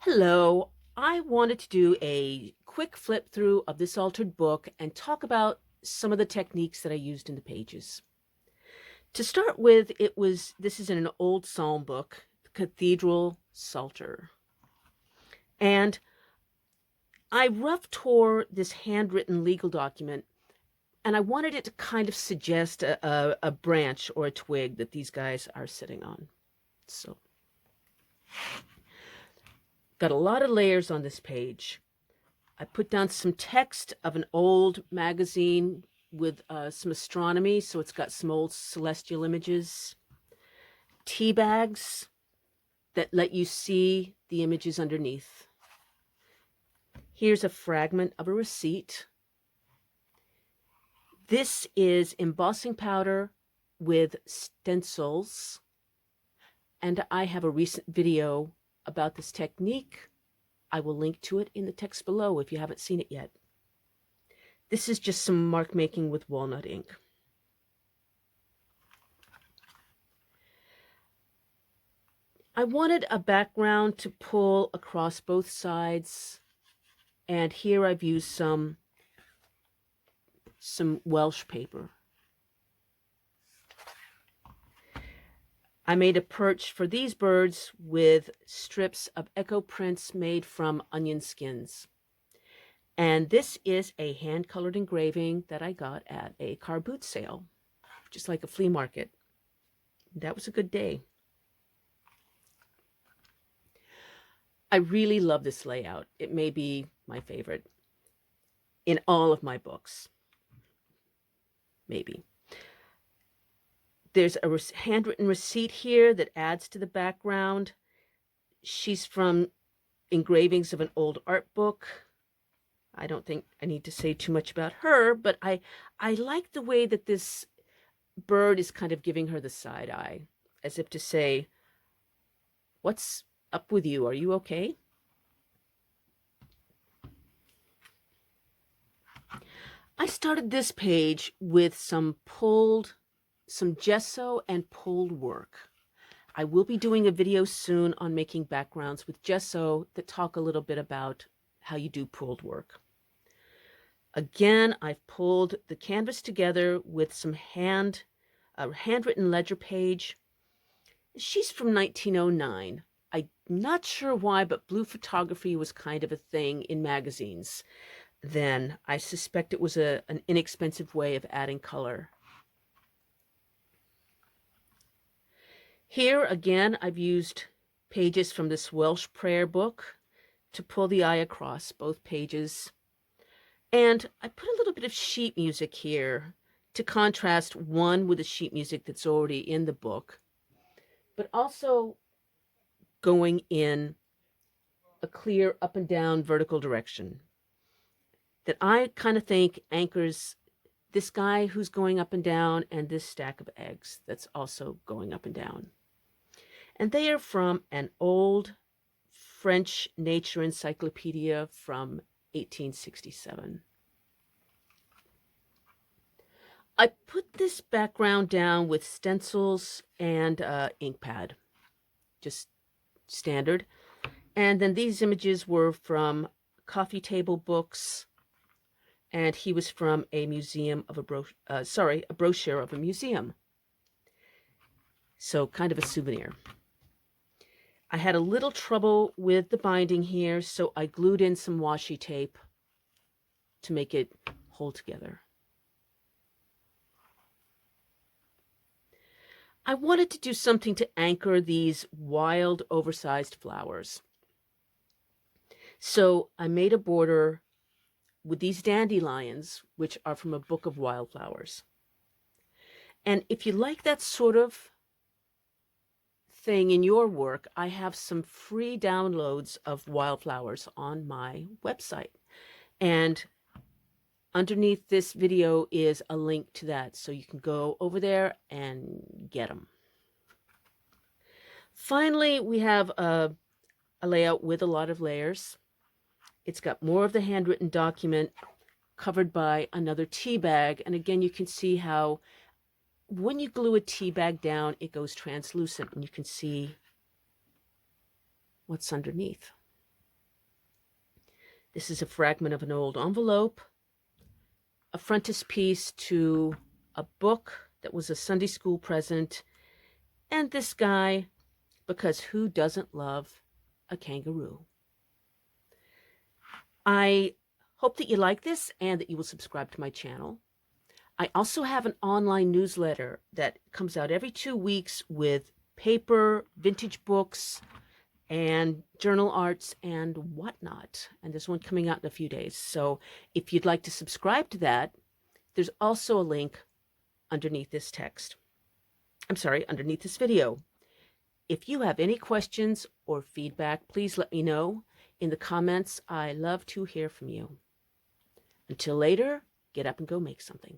Hello. I wanted to do a quick flip through of this altered book and talk about some of the techniques that I used in the pages. To start with, this is in an old psalm book, the Cathedral Psalter. And I rough tore this handwritten legal document, and I wanted it to kind of suggest a branch or a twig that these guys are sitting on. So, got a lot of layers on this page. I put down some text of an old magazine with some astronomy, so it's got some old celestial images. Tea bags that let you see the images underneath. Here's a fragment of a receipt. This is embossing powder with stencils, and I have a recent video about this technique. I will link to it in the text below if you haven't seen it yet. This is just some mark making with walnut ink. I wanted a background to pull across both sides, and here I've used some Welsh paper. I made a perch for these birds with strips of echo prints made from onion skins. And this is a hand-colored engraving that I got at a car boot sale, just like a flea market. That was a good day. I really love this layout. It may be my favorite in all of my books. Maybe. There's a handwritten receipt here that adds to the background. She's from engravings of an old art book. I don't think I need to say too much about her, but I like the way that this bird is kind of giving her the side eye, as if to say, "What's up with you? Are you okay?" I started this page with some gesso and pulled work. I will be doing a video soon on making backgrounds with gesso that talk a little bit about how you do pulled work. Again, I've pulled the canvas together with some handwritten ledger page. She's from 1909. I'm not sure why, but blue photography was kind of a thing in magazines then. I suspect it was an inexpensive way of adding color. Here, again, I've used pages from this Welsh prayer book to pull the eye across both pages. And I put a little bit of sheet music here to contrast one with the sheet music that's already in the book, but also going in a clear up and down vertical direction that I kind of think anchors this guy who's going up and down and this stack of eggs that's also going up and down. And they are from an old French nature encyclopedia from 1867. I put this background down with stencils and ink pad, just standard. And then these images were from coffee table books, and he was from a museum of a brochure of a museum. So kind of a souvenir. I had a little trouble with the binding here, so I glued in some washi tape to make it hold together. I wanted to do something to anchor these wild, oversized flowers. So I made a border with these dandelions, which are from a book of wildflowers. And if you like that sort of thing in your work, I have some free downloads of wildflowers on my website. And underneath this video is a link to that, so you can go over there and get them. Finally, we have a layout with a lot of layers. It's got more of the handwritten document covered by another tea bag. And again, you can see how when you glue a tea bag down, it goes translucent and you can see what's underneath. This is a fragment of an old envelope, a frontispiece to a book that was a Sunday school present, and this guy, because who doesn't love a kangaroo? I hope that you like this and that you will subscribe to my channel. I also have an online newsletter that comes out every 2 weeks with paper, vintage books, and journal arts and whatnot. And there's one coming out in a few days. So if you'd like to subscribe to that, there's also a link underneath this text. I'm sorry, underneath this video. If you have any questions or feedback, please let me know in the comments. I love to hear from you. Until later, get up and go make something.